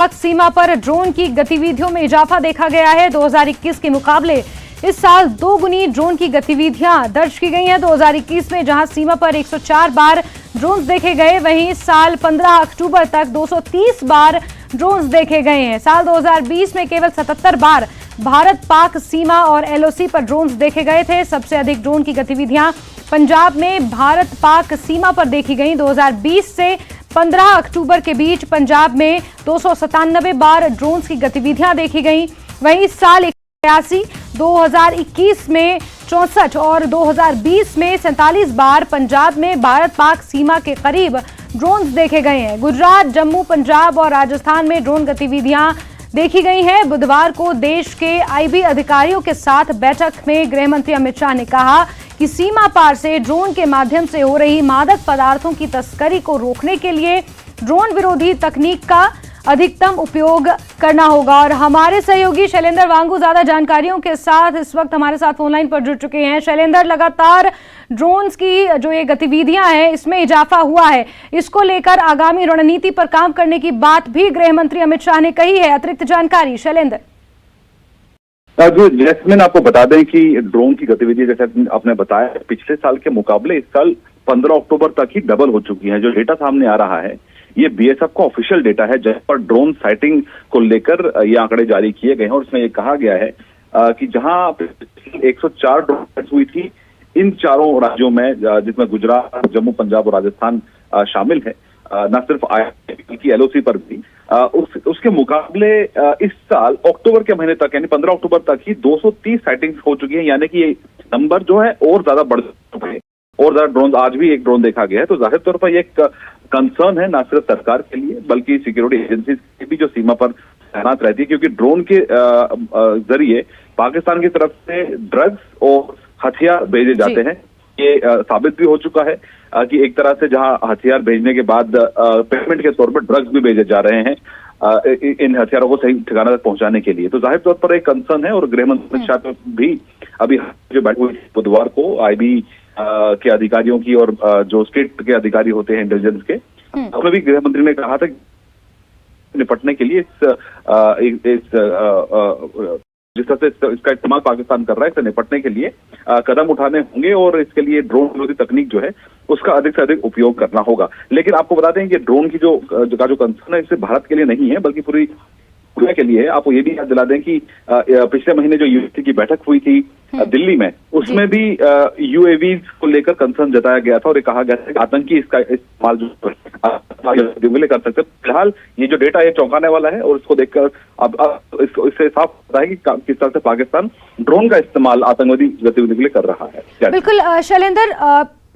पाक सीमा पर ड्रोन की गतिविधियों में इजाफा देखा गया है। 2021 के मुकाबले इस साल दोगुनी ड्रोन की गतिविधियां दर्ज की गई हैं। 2021 में जहां सीमा पर 104 बार ड्रोन्स देखे गए, वहीं इस साल 15 अक्टूबर तक 230 बार ड्रोन्स देखे गए हैं। साल 2020 में केवल 77 बार भारत पाक सीमा और एलओसी पर ड्रोन्स देखे गए थे। सबसे अधिक ड्रोन की गतिविधियां पंजाब में भारत पाक सीमा पर देखी गई। 2020 से 15 अक्टूबर के बीच पंजाब में 297 बार ड्रोन्स की गतिविधियां देखी गई। वहीं इस साल 81, 2021 में 64 और 2020 में 47 बार पंजाब में भारत पाक सीमा के करीब ड्रोन्स देखे गए हैं। गुजरात, जम्मू, पंजाब और राजस्थान में ड्रोन गतिविधियां देखी गई हैं। बुधवार को देश के आईबी अधिकारियों के साथ बैठक में गृह मंत्री अमित शाह ने कहा कि सीमा पार से ड्रोन के माध्यम से हो रही मादक पदार्थों की तस्करी को रोकने के लिए ड्रोन विरोधी तकनीक का अधिकतम उपयोग करना होगा। और हमारे सहयोगी शैलेंद्र वांगू ज्यादा जानकारियों के साथ इस वक्त हमारे साथ फोनलाइन पर जुड़ चुके हैं। शैलेंद्र, लगातार ड्रोन्स की जो ये गतिविधियां हैं इसमें इजाफा हुआ है, इसको लेकर आगामी रणनीति पर काम करने की बात भी गृह मंत्री अमित शाह ने कही है। अतिरिक्त जानकारी शैलेंद्र। जो जैस्मिन, आपको बता दें कि ड्रोन की गतिविधि जैसे आपने बताया पिछले साल के मुकाबले इस साल 15 अक्टूबर तक ही डबल हो चुकी है। जो डेटा सामने आ रहा है ये बीएसएफ का ऑफिशियल डेटा है, जहां पर ड्रोन साइटिंग को लेकर ये आंकड़े जारी किए गए हैं। और इसमें ये कहा गया है कि जहां 104 ड्रोन हुई थी इन चारों राज्यों में, जिसमें गुजरात, जम्मू, पंजाब और राजस्थान शामिल है, न सिर्फ की एलओसी पर भी, उसके मुकाबले इस साल अक्टूबर के महीने तक यानी 15 अक्टूबर तक ही 230 साइटिंग्स हो चुकी हैं। यानी कि ये नंबर जो है और ज्यादा बढ़ चुके हैं और ज्यादा ड्रोन, आज भी एक ड्रोन देखा गया है। तो जाहिर तौर पर ये एक कंसर्न है न सिर्फ सरकार के लिए बल्कि सिक्योरिटी एजेंसीज की भी जो सीमा पर तैनात रहती है, क्योंकि ड्रोन के जरिए पाकिस्तान की तरफ से ड्रग्स और हथियार भेजे जाते हैं। ये साबित भी हो चुका है कि एक तरह से जहां हथियार भेजने के बाद पेमेंट के तौर पर ड्रग्स भी भेजे जा रहे हैं इन हथियारों को सही ठिकाना तक पहुंचाने के लिए। तो जाहिर तौर पर एक कंसर्न है। और गृह मंत्री शाह भी अभी जो बैठी हुई बुधवार को आईबी के अधिकारियों की और जो स्टेट के अधिकारी होते हैं इंटेलिजेंस के, उसमें भी गृह मंत्री ने कहा था निपटने के लिए जिस तरह से इसका इस्तेमाल पाकिस्तान कर रहा है, इससे निपटने के लिए कदम उठाने होंगे और इसके लिए ड्रोन विरोधी तकनीक जो है उसका अधिक से अधिक उपयोग करना होगा। लेकिन आपको बता दें कि ड्रोन की जो कंसर्न है, इससे भारत के लिए नहीं है बल्कि पूरी दुनिया के लिए है। आपको ये भी याद दिला दें कि पिछले महीने जो यूएससी की बैठक हुई थी दिल्ली में, उसमें भी यूएवी को लेकर कंसर्न जताया गया था और ये कहा गया था कि आतंकी इसका इस्तेमाल जो कर सकते। फिलहाल ये जो डेटा है चौंकाने वाला है और इसको देखकर अब इससे साफ होता है कि किस तरह से पाकिस्तान ड्रोन का इस्तेमाल आतंकवादी गतिविधि के लिए कर रहा है। बिल्कुल शैलेंद्र,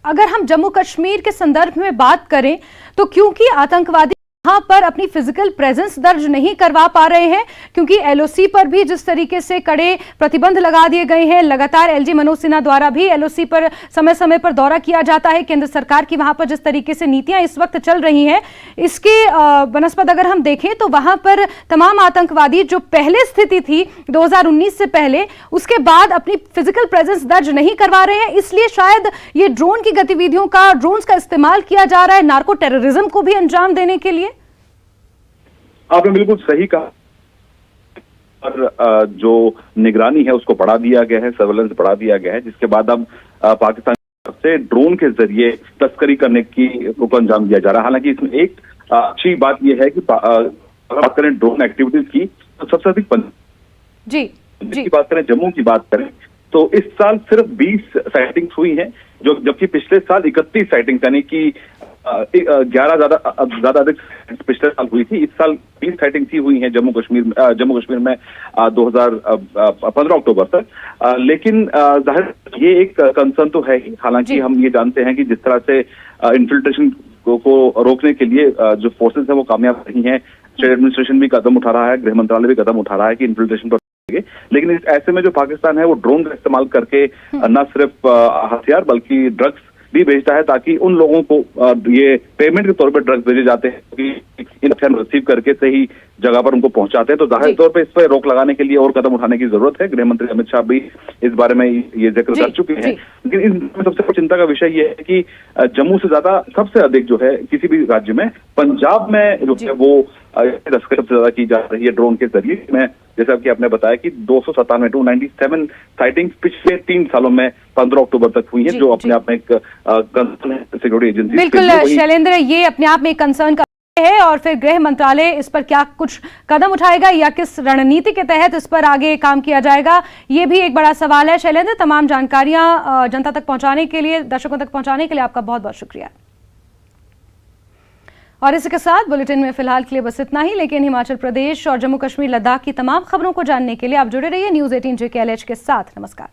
अगर हम जम्मू कश्मीर के संदर्भ में बात करें तो क्योंकि आतंकवादी यहाँ पर अपनी फिजिकल प्रेजेंस दर्ज नहीं करवा पा रहे हैं, क्योंकि एलओसी पर भी जिस तरीके से कड़े प्रतिबंध लगा दिए गए हैं, लगातार एलजी मनोज सिन्हा द्वारा भी एलओसी पर समय समय पर दौरा किया जाता है। केंद्र सरकार की वहां पर जिस तरीके से नीतियां इस वक्त चल रही हैं, इसके बनस्पत अगर हम देखें तो वहां पर तमाम आतंकवादी जो पहले स्थिति थी 2019 से पहले, उसके बाद अपनी फिजिकल प्रेजेंस दर्ज नहीं करवा रहे हैं। इसलिए शायद ये ड्रोन की गतिविधियों का, ड्रोन्स का इस्तेमाल किया जा रहा है नार्को टेररिज्म को भी अंजाम देने के लिए। आपने बिल्कुल सही कहा। और जो निगरानी है उसको बढ़ा दिया गया है, सर्वेलेंस बढ़ा दिया गया है, जिसके बाद अब पाकिस्तान से ड्रोन के जरिए तस्करी करने को अंजाम दिया जा रहा है। हालांकि इसमें एक अच्छी बात यह है कि बात करें ड्रोन एक्टिविटीज की तो सबसे अधिक की बात करें, जम्मू की बात करें तो इस साल सिर्फ 20 साइटिंग्स हुई हैं, जबकि पिछले साल 31 साइटिंग्स यानी कि 11 ज्यादा अधिक पिछले साल हुई थी। इस साल 20 साइटिंग्स ही हुई हैं जम्मू कश्मीर में 2015 अक्टूबर तक। लेकिन जाहिर ये एक कंसर्न तो है ही। हालांकि हम ये जानते हैं कि जिस तरह से इन्फिल्ट्रेशन को रोकने के लिए जो फोर्सेस है वो कामयाब नहीं है। स्टेट एडमिनिस्ट्रेशन भी कदम उठा रहा है, गृह मंत्रालय भी कदम उठा रहा है कि इन्फिल्ट्रेशन पर, लेकिन इस ऐसे में जो पाकिस्तान है वो ड्रोन का इस्तेमाल करके न सिर्फ हथियार बल्कि ड्रग्स भी भेजता है ताकि उन लोगों को ये पेमेंट के तौर पर ड्रग्स भेजे जाते हैं कि इन रिसीव करके सही जगह पर उनको पहुंचाते हैं। तो जाहिर तौर पे इस पर रोक लगाने के लिए और कदम उठाने की जरूरत है। गृह मंत्री अमित शाह भी इस बारे में ये जिक्र कर चुके हैं। लेकिन इसमें सबसे बड़ी चिंता का विषय ये है कि जम्मू से ज्यादा सबसे अधिक जो है किसी भी राज्य में, पंजाब में जो है वो तस्करी सबसे ज्यादा की जा रही है ड्रोन के जरिए। में जैसा कि आपने बताया कि 297 साइटिंग्स पिछले 3 सालों में 15 अक्टूबर तक हुई है, जो अपने आप में एक कंसर्न है सिक्योरिटी एजेंसी। बिल्कुल शैलेंद्र, ये अपने आप में एक कंसर्न का है और फिर गृह मंत्रालय इस पर क्या कुछ कदम उठाएगा या किस रणनीति के तहत इस पर आगे काम किया जाएगा, ये भी एक बड़ा सवाल है। शैलेंद्र, तमाम जानकारियां जनता तक पहुंचाने के लिए, दर्शकों तक पहुंचाने के लिए आपका बहुत बहुत शुक्रिया। और इसी के साथ बुलेटिन में फिलहाल के लिए बस इतना ही, लेकिन हिमाचल प्रदेश और जम्मू कश्मीर लद्दाख की तमाम खबरों को जानने के लिए आप जुड़े रहिए न्यूज़ 18 JKLH के साथ। नमस्कार।